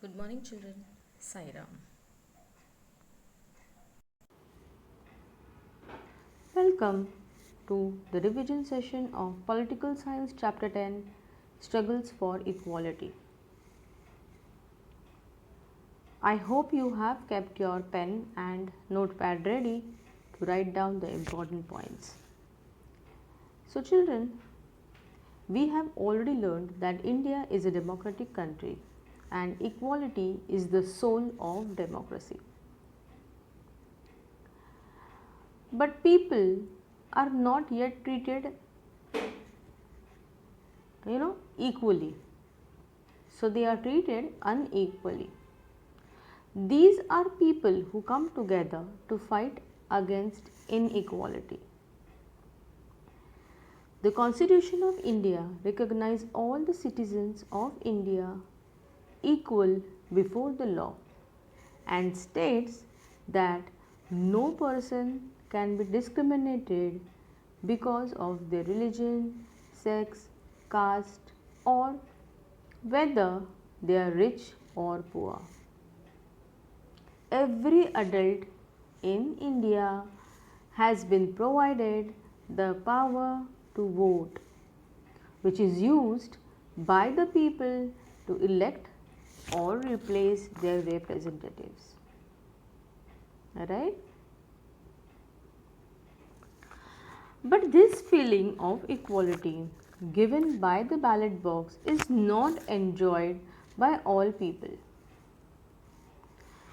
Good morning, children. Sairam. Welcome to the revision session of Political Science Chapter 10 Struggles for Equality. I hope you have kept your pen and notepad ready to write down the important points. So, children, we have already learned that India is a democratic country and equality is the soul of democracy. But people are not yet treated equally, so they are treated unequally. These are people who come together to fight against inequality. The Constitution of India recognizes all the citizens of India equal before the law and states that no person can be discriminated because of their religion, sex, caste, or whether they are rich or poor. Every adult in India has been provided the power to vote, which is used by the people to elect or replace their representatives. Alright? But this feeling of equality given by the ballot box is not enjoyed by all people.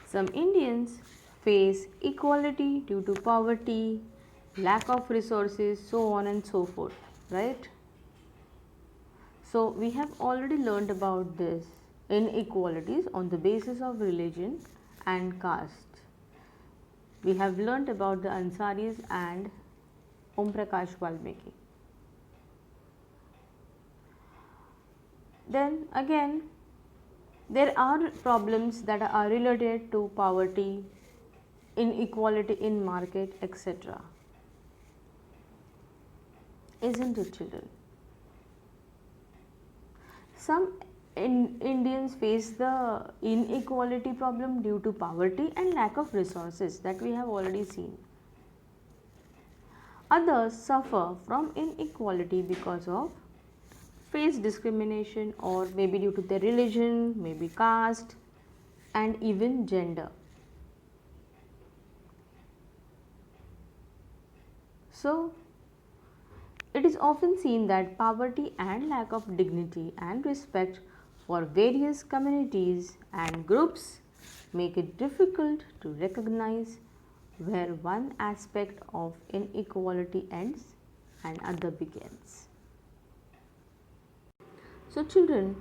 Some Indians face equality due to poverty, lack of resources, so on and so forth, right? So, we have already learned about this inequalities on the basis of religion and caste. We have learned about the Ansaris and Om Prakash Valmiki. Then again, there are problems that are related to poverty, inequality in market, etc. Isn't it, children? Some Indians face the inequality problem due to poverty and lack of resources that we have already seen. Others suffer from inequality because of face discrimination or maybe due to their religion, maybe caste, and even gender. So, it is often seen that poverty and lack of dignity and respect for various communities and groups make it difficult to recognize where one aspect of inequality ends and other begins. So, children,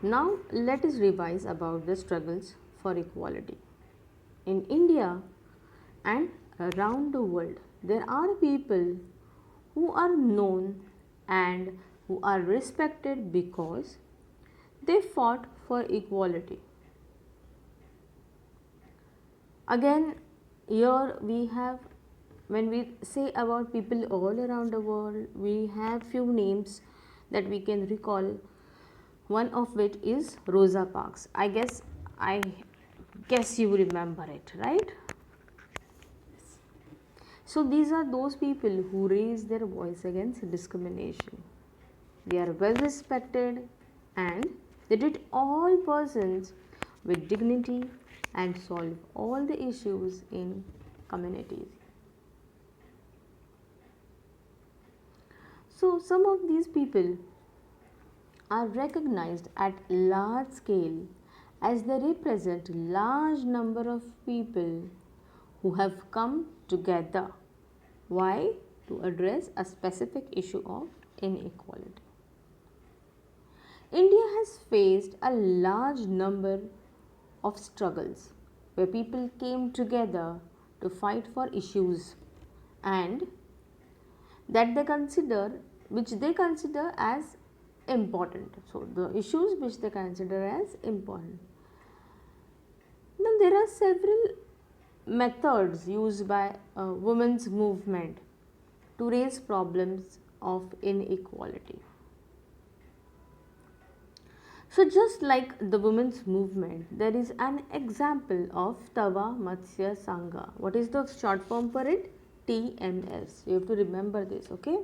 now let us revise about the struggles for equality. In India and around the world, there are people who are known and who are respected because they fought for equality. Again, here we have, when we say about people all around the world, we have few names that we can recall. One of which is Rosa Parks. I guess you remember it, right? So these are those people who raise their voice against discrimination. They are well respected and they treat all persons with dignity and solve all the issues in communities. So some of these people are recognized at large scale as they represent large number of people who have come together. Why? To address a specific issue of inequality. India has faced a large number of struggles where people came together to fight for issues and that they consider, which they consider as important. So, the issues which they consider as important. Now, there are several methods used by women's movement to raise problems of inequality. So just like the women's movement, there is an example of Tava Matsya Sangha. What is the short form for it? TMS. You have to remember this, okay?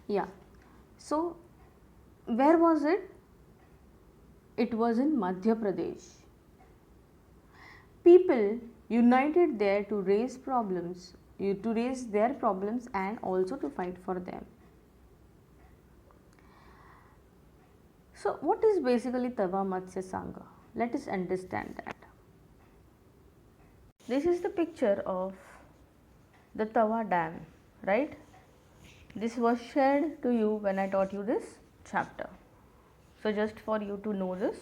Yeah. So where was it? It was in Madhya Pradesh. People united there to raise their problems and also to fight for them. So what is basically Tava Matsya Sangha? Let us understand that. This is the picture of the Tava Dam, right? This was shared to you when I taught you this chapter. So just for you to know this.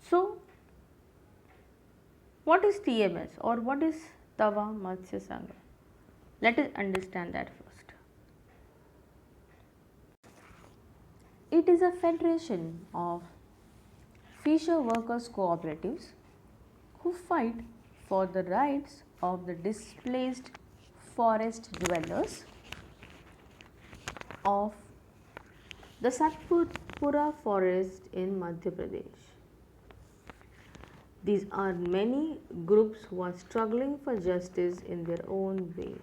So what is TMS or what is Tava Matsya Sangha? Let us understand that first. It is a federation of fisher workers cooperatives who fight for the rights of the displaced forest dwellers of the Satpura forest in Madhya Pradesh. These are many groups who are struggling for justice in their own way.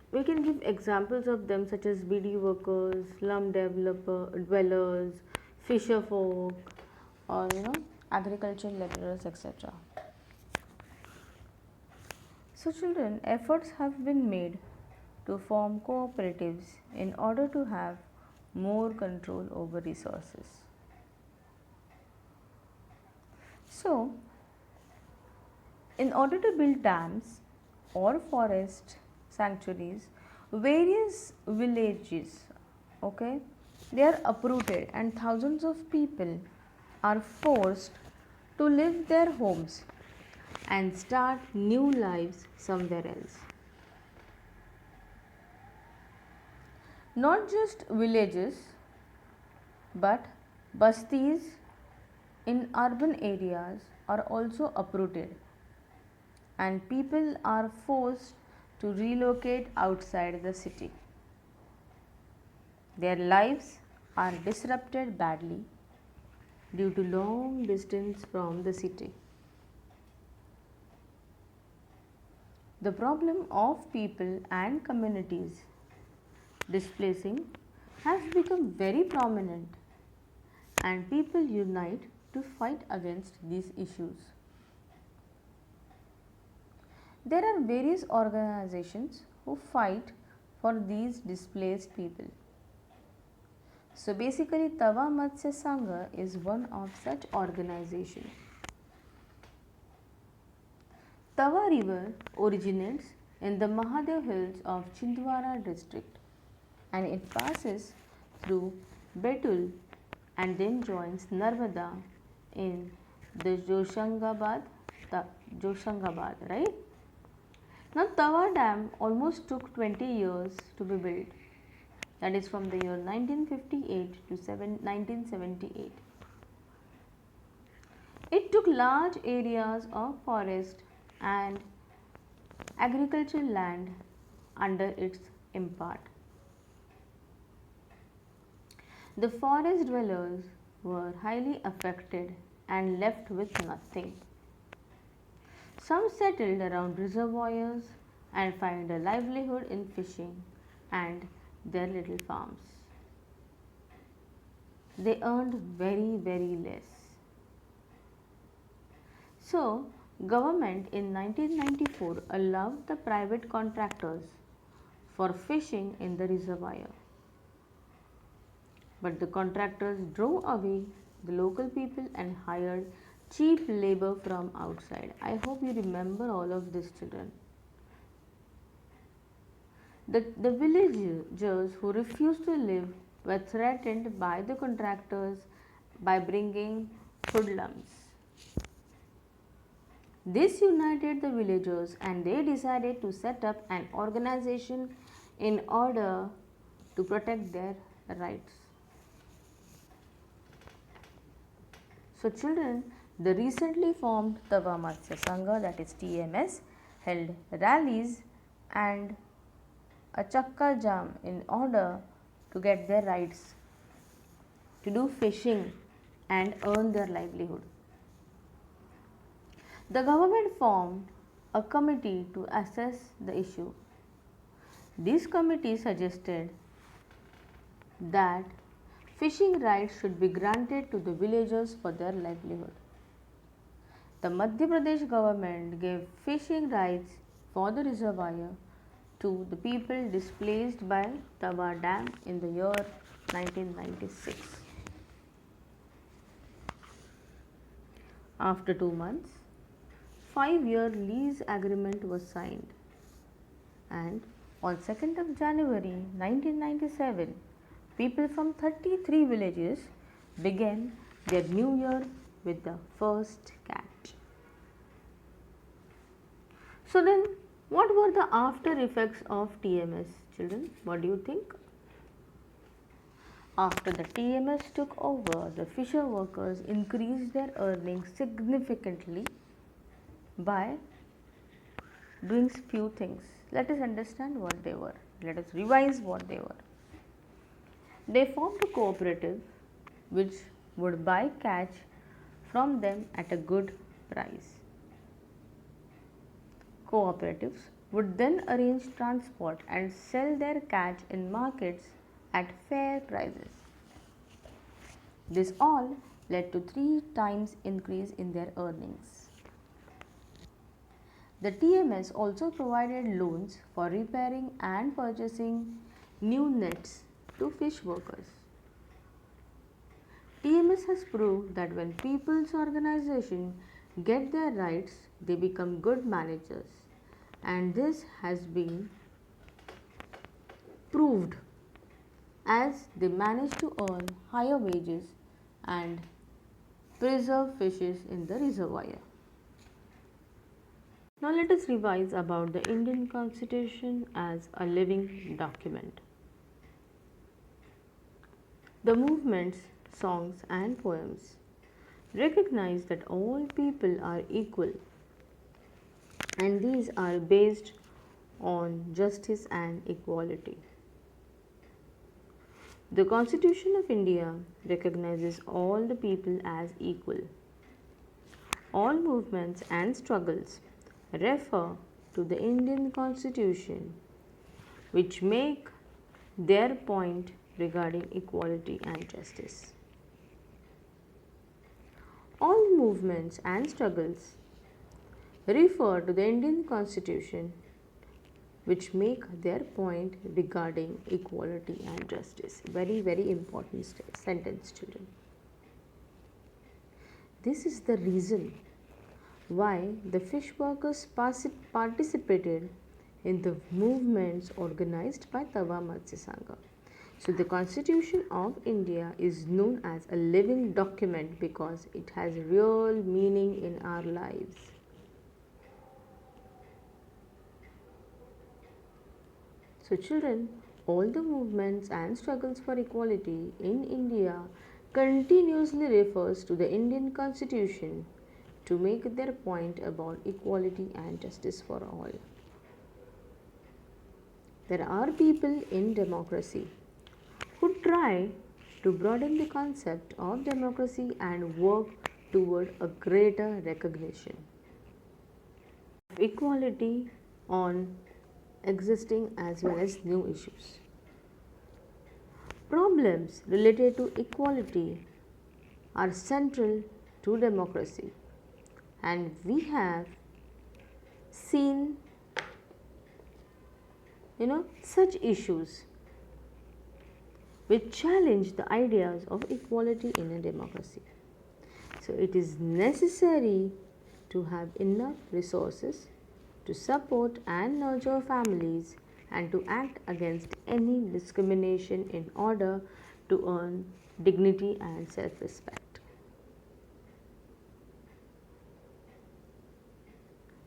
We can give examples of them such as BD workers, slum dwellers, fisher folk, or agricultural laborers, etc. So children, efforts have been made to form cooperatives in order to have more control over resources. So, in order to build dams or forest sanctuaries, various villages, they are uprooted and thousands of people are forced to leave their homes and start new lives somewhere else. Not just villages, but bastis in urban areas are also uprooted and people are forced to relocate outside the city. Their lives are disrupted badly due to long distance from the city. The problem of people and communities displacing has become very prominent and people unite to fight against these issues. There are various organizations who fight for these displaced people. So basically Tava Matsya Sangha is one of such organizations. Tava river originates in the Mahadev hills of Chhindwara district and it passes through Betul and then joins Narmada in the Joshangabad, right? Now Tava Dam almost took 20 years to be built, that is from the year 1958 to 1978. It took large areas of forest and agricultural land under its impart. The forest dwellers were highly affected and left with nothing. Some settled around reservoirs and find a livelihood in fishing and their little farms. They earned very less. So, government in 1994 allowed the private contractors for fishing in the reservoir. But the contractors drove away the local people and hired cheap labor from outside. I hope you remember all of this, children. The villagers who refused to live were threatened by the contractors by bringing hoodlums. This united the villagers and they decided to set up an organization in order to protect their rights. So children, the recently formed Tava Matsya Sangha, that is TMS, held rallies and a chakka jam in order to get their rights to do fishing and earn their livelihood. The government formed a committee to assess the issue. This committee suggested that fishing rights should be granted to the villagers for their livelihood. The Madhya Pradesh government gave fishing rights for the reservoir to the people displaced by Tava Dam in the year 1996. After 2 months, 5-year lease agreement was signed, and on 2nd of January 1997, people from 33 villages began their new year with the first catch. So then, what were the after effects of TMS, children? What do you think? After the TMS took over, the fisher workers increased their earnings significantly by doing few things. Let us understand what they were. Let us revise what they were. They formed a cooperative which would buy catch from them at a good price. Cooperatives would then arrange transport and sell their catch in markets at fair prices. This all led to 3 times increase in their earnings. The TMS also provided loans for repairing and purchasing new nets to fish workers. TMS has proved that when people's organization get their rights, they become good managers, and this has been proved as they manage to earn higher wages and preserve fishes in the reservoir. Now let us revise about the Indian Constitution as a living document. The movements, songs and poems recognize that all people are equal, and these are based on justice and equality. The Constitution of India recognizes all the people as equal. All movements and struggles refer to the Indian Constitution, which make their point regarding equality and justice. All movements and struggles refer to the Indian Constitution, which make their point regarding equality and justice. Very, very important sentence, children. This is the reason why the fish workers participated in the movements organized by Tava Matsya Sangha. So the Constitution of India is known as a living document because it has real meaning in our lives. So children, all the movements and struggles for equality in India continuously refers to the Indian Constitution to make their point about equality and justice for all. There are people in democracy who try to broaden the concept of democracy and work toward a greater recognition of equality on existing as well as new issues. Problems related to equality are central to democracy, and we have seen such issues which challenge the ideas of equality in a democracy. So it is necessary to have enough resources to support and nurture families and to act against any discrimination in order to earn dignity and self-respect.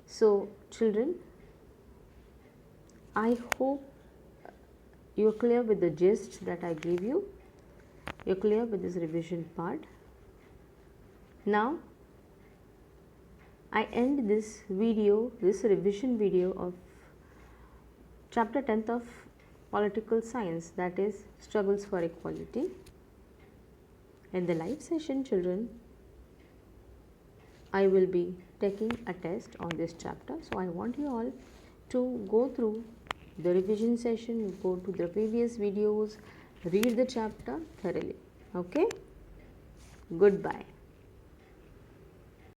So children, I hope you are clear with the gist that I gave you. You are clear with this revision part. Now I end this video, this revision video of chapter 10th of political science, that is struggles for equality. In the live session, children, I will be taking a test on this chapter. So I want you all to go through the revision session, go to the previous videos, read the chapter thoroughly. Okay? Goodbye.